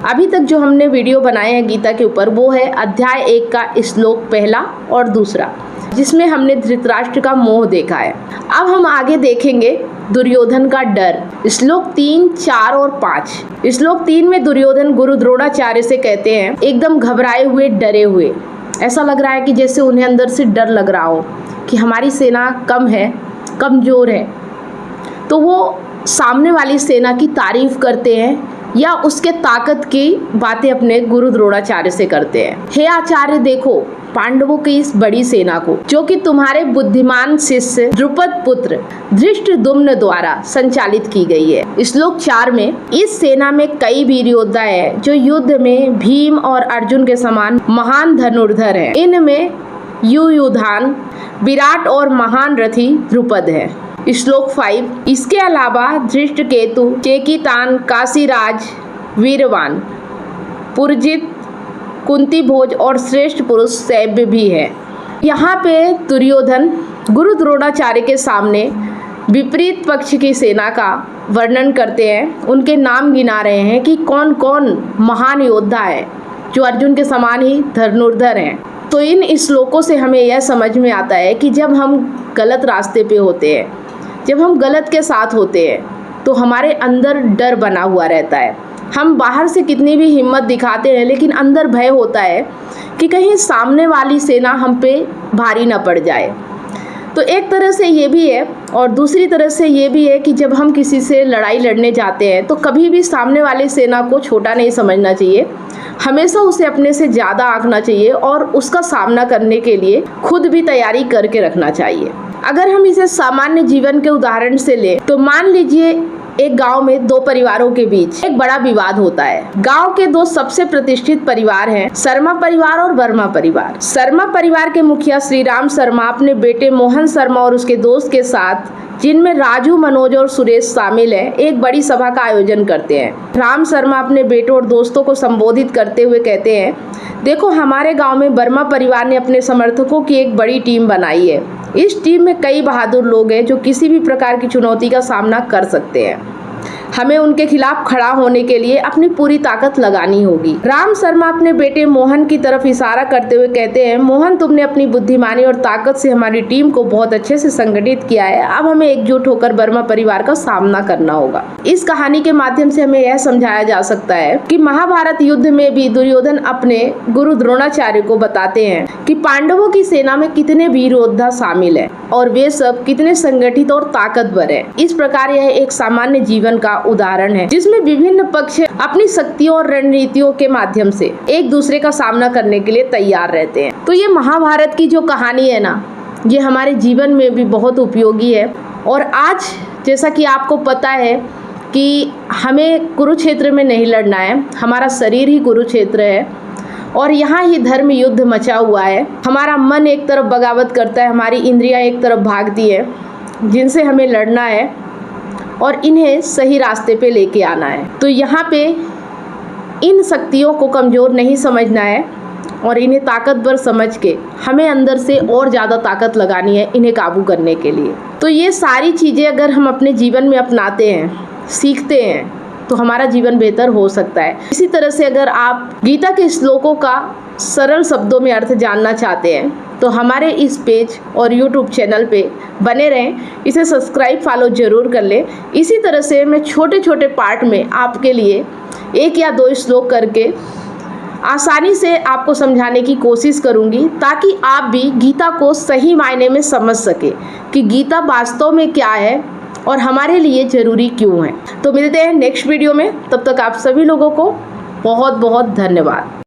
अभी तक जो हमने वीडियो बनाए हैं गीता के ऊपर वो है अध्याय 1 का श्लोक पहला और दूसरा, जिसमें हमने धृतराष्ट्र का मोह देखा है। अब हम आगे देखेंगे दुर्योधन का डर, श्लोक 3, 4 और 5। श्लोक 3 में दुर्योधन गुरु द्रोणाचार्य से कहते हैं, एकदम घबराए हुए, डरे हुए, ऐसा लग रहा है कि जैसे उन्हें अंदर से डर लग रहा हो कि हमारी सेना कम है, कमज़ोर है। तो वो सामने वाली सेना की तारीफ करते हैं या उसके ताकत की बातें अपने गुरु द्रोणाचार्य से करते हैं। हे आचार्य, देखो पांडवों की इस बड़ी सेना को, जो कि तुम्हारे बुद्धिमान शिष्य द्रुपद पुत्र धृष्टद्युम्न द्वारा संचालित की गई है। श्लोक 4 में इस सेना में कई वीर योद्धा है जो युद्ध में भीम और अर्जुन के समान महान धनुर्धर हैं। इनमें युयुधान, विराट और महान रथी द्रुपद है। श्लोक 5, इसके अलावा धृष्टकेतु, चेकितान, काशीराज, वीरवान, पुरजित, कुंती भोज और श्रेष्ठ पुरुष सैव्य भी है। यहाँ पे दुर्योधन गुरु द्रोणाचार्य के सामने विपरीत पक्ष की सेना का वर्णन करते हैं, उनके नाम गिना रहे हैं कि कौन कौन महान योद्धा है जो अर्जुन के समान ही धनुर्धर हैं। तो इन श्लोकों से हमें यह समझ में आता है कि जब हम गलत रास्ते पे होते हैं, जब हम गलत के साथ होते हैं, तो हमारे अंदर डर बना हुआ रहता है। हम बाहर से कितनी भी हिम्मत दिखाते हैं, लेकिन अंदर भय होता है कि कहीं सामने वाली सेना हम पे भारी ना पड़ जाए। तो एक तरह से ये भी है, और दूसरी तरह से ये भी है कि जब हम किसी से लड़ाई लड़ने जाते हैं तो कभी भी सामने वाली सेना को छोटा नहीं समझना चाहिए, हमेशा उसे अपने से ज़्यादा आंकना चाहिए और उसका सामना करने के लिए खुद भी तैयारी करके रखना चाहिए। अगर हम इसे सामान्य जीवन के उदाहरण से लें तो मान लीजिए एक गांव में दो परिवारों के बीच एक बड़ा विवाद होता है। गांव के दो सबसे प्रतिष्ठित परिवार हैं, शर्मा परिवार और वर्मा परिवार। शर्मा परिवार के मुखिया श्री राम शर्मा अपने बेटे मोहन शर्मा और उसके दोस्त के साथ, जिनमें राजू, मनोज और सुरेश शामिल हैं, एक बड़ी सभा का आयोजन करते हैं। राम शर्मा अपने बेटों और दोस्तों को संबोधित करते हुए कहते हैं, देखो हमारे गांव में वर्मा परिवार ने अपने समर्थकों की एक बड़ी टीम बनाई है। इस टीम में कई बहादुर लोग हैं जो किसी भी प्रकार की चुनौती का सामना कर सकते हैं। हमें उनके खिलाफ खड़ा होने के लिए अपनी पूरी ताकत लगानी होगी। राम शर्मा अपने बेटे मोहन की तरफ इशारा करते हुए कहते हैं, मोहन, तुमने अपनी बुद्धिमानी और ताकत से हमारी टीम को बहुत अच्छे से संगठित किया है। अब हमें एकजुट होकर वर्मा परिवार का सामना करना होगा। इस कहानी के माध्यम से हमें यह समझाया जा सकता है कि महाभारत युद्ध में भी दुर्योधन अपने गुरु द्रोणाचार्य को बताते हैं कि पांडवों की सेना में कितने वीर योद्धा शामिल है और वे सब कितने संगठित और ताकतवर है। इस प्रकार यह एक सामान्य जीवन का उदाहरण है जिसमें विभिन्न पक्ष अपनी शक्तियों और रणनीतियों के माध्यम से एक दूसरे का सामना करने के लिए तैयार रहते हैं। तो ये महाभारत की जो कहानी है ना, ये हमारे जीवन में भी बहुत उपयोगी है। और आज जैसा कि आपको पता है कि हमें कुरुक्षेत्र में नहीं लड़ना है, हमारा शरीर ही कुरुक्षेत्र है और यहाँ ही धर्म युद्ध मचा हुआ है। हमारा मन एक तरफ बगावत करता है, हमारी इंद्रियां एक तरफ भागती है, जिनसे हमें लड़ना है और इन्हें सही रास्ते पे लेके आना है। तो यहाँ पे इन शक्तियों को कमज़ोर नहीं समझना है और इन्हें ताकतवर समझ के हमें अंदर से और ज़्यादा ताकत लगानी है इन्हें काबू करने के लिए। तो ये सारी चीज़ें अगर हम अपने जीवन में अपनाते हैं, सीखते हैं, तो हमारा जीवन बेहतर हो सकता है। इसी तरह से अगर आप गीता के श्लोकों का सरल शब्दों में अर्थ जानना चाहते हैं तो हमारे इस पेज और YouTube चैनल पे बने रहें, इसे सब्सक्राइब फॉलो जरूर कर लें। इसी तरह से मैं छोटे छोटे पार्ट में आपके लिए 1 या 2 श्लोक करके आसानी से आपको समझाने की कोशिश करूंगी, ताकि आप भी गीता को सही मायने में समझ सके कि गीता वास्तव में क्या है और हमारे लिए ज़रूरी क्यों है। तो मिलते हैं नेक्स्ट वीडियो में, तब तक आप सभी लोगों को बहुत बहुत धन्यवाद।